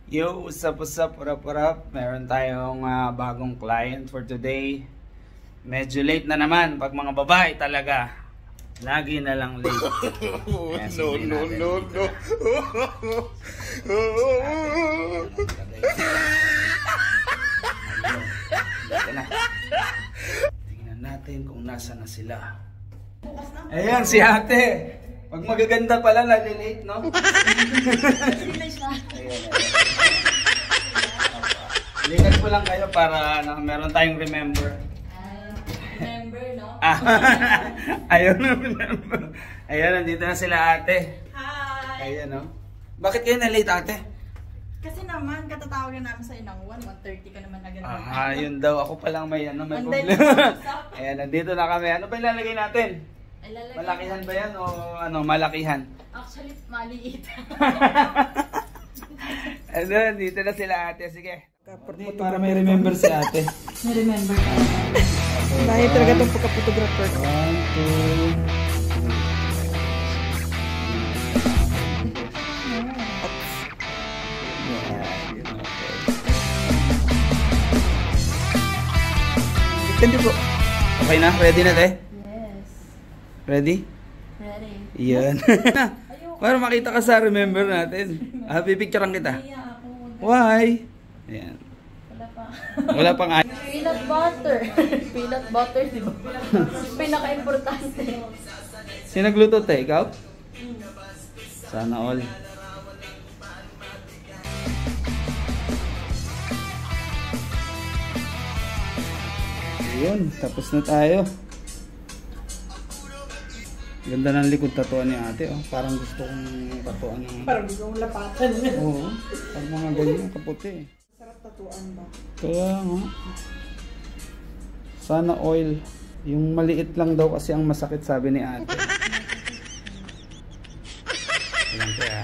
Yo, what's up, what up? Meron tayong bagong client for today. Medyo late na naman pag mga babae talaga. Lagi na lang late. Kaya No. Dito na. Tingnan natin kung nasa na sila. Ayan si ate. Pag magaganda pala, late, no? Likan ko lang kayo para meron tayong remember. Remember, no? Ayun na remember. Ayun, nandito na sila ate. Hi! Ayan, no? Bakit kayo na late ate? Kasi naman, katatawagan namin sa'yo ng 1:30 ka naman agad. Yun daw. Ako palang may And problema. then, Ayan, nandito na kami. Ano ba ilalagay natin? Malakihan ba yan o malakihan? Actually, maliit. Ano, dito na sila ate. Sige. Para may remember si ate. May remember ka. Dahil talaga itong pagka-photographer. 1, 2. Ganda po. Okay na? Ready na tayo? Yes. Ready? Ready. Yan. Para makita ka sa remember natin. Pipicturean kita. Iya ako. Why? Ayan. Wala pa. Wala pang ay. Peanut butter. Peanut butter, di ba? Pinaka-importante. Sino nagluto tayo? Ikaw? Sana all. Ayun, tapos na tayo. Ganda ng likod tatuan ni ate, oh. Parang gusto kong tatuan ng... Parang gusto kong lapatan niya. Oo, pag mga ganyan, kaputi. Sarap tatuan ba? Kaya nga. Sana oil. Yung maliit lang daw kasi ang masakit, sabi ni ate. Ayan kaya.